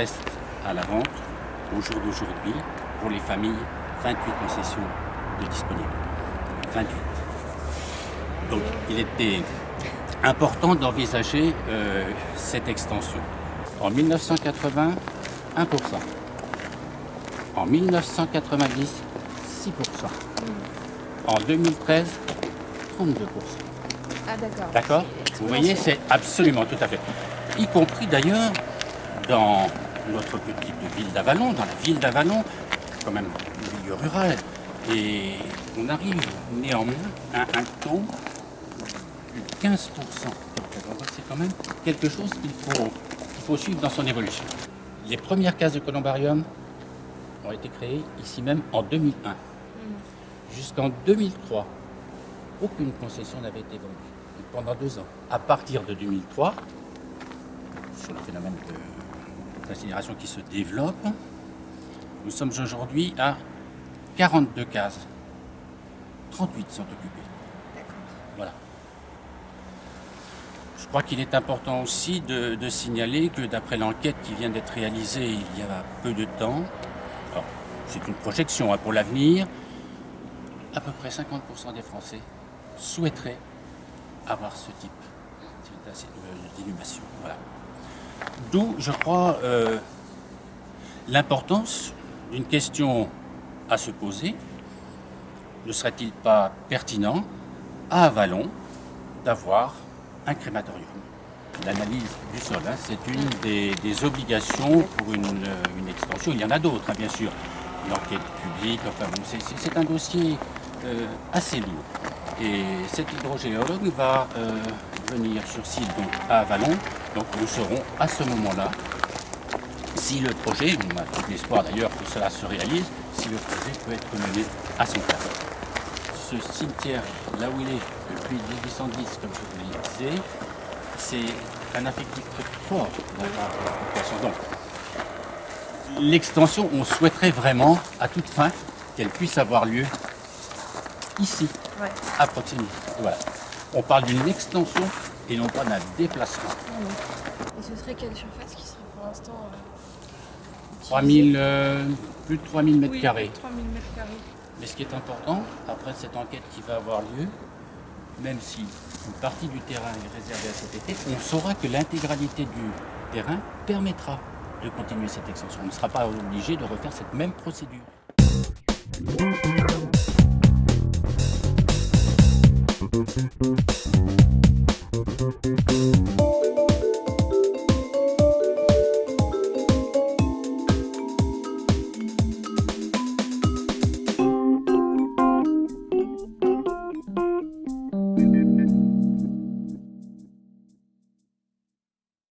reste à la vente au jour d'aujourd'hui pour les familles 28 concessions de disponibles. 28. Donc il était important d'envisager cette extension. En 1980, 1%. En 1990, 6%. En 2013, 32%. Ah d'accord. D'accord ? Vous voyez, c'est absolument tout à fait. Y compris d'ailleurs dans notre petite ville d'Avallon, dans la ville d'Avallon, quand même le milieu rural. Et on arrive néanmoins à un taux de 15%. C'est quand même quelque chose qu'il faut suivre dans son évolution. Les premières cases de columbarium ont été créées ici même en 2001. Jusqu'en 2003, aucune concession n'avait été vendue pendant 2 ans. À partir de 2003, sur le phénomène d'incinération qui se développe, nous sommes aujourd'hui à 42 cases. 38 sont occupées. Voilà. Je crois qu'il est important aussi de signaler que d'après l'enquête qui vient d'être réalisée il y a peu de temps, alors, c'est une projection pour l'avenir, à peu près 50% des Français souhaiteraient avoir ce type d'inhumation. Voilà. D'où, je crois, l'importance d'une question à se poser. Ne serait-il pas pertinent, à Avallon, d'avoir un crématorium? L'analyse du sol, c'est une des obligations pour une extension. Il y en a d'autres, bien sûr. L'enquête publique, enfin, bon, c'est un dossier assez lourd. Et cet hydrogéologue va venir sur site donc, à Avallon. Donc nous saurons à ce moment-là si le projet, on a tout l'espoir d'ailleurs que cela se réalise, si le projet peut être mené à son terme. Ce cimetière, là où il est depuis 1810, comme je vous le disais, c'est un affectif très fort de la part de la population. Donc, l'extension, on souhaiterait vraiment, à toute fin, qu'elle puisse avoir lieu ici, à proximité. Voilà. On parle d'une extension et non pas d'un déplacement. Et ce serait quelle surface qui serait pour l'instant 3000, plus de 3000 mètres carrés. 3000 mètres carrés. Mais ce qui est important, après cette enquête qui va avoir lieu, même si une partie du terrain est réservée à cet été, on saura que l'intégralité du terrain permettra de continuer cette extension. On ne sera pas obligé de refaire cette même procédure.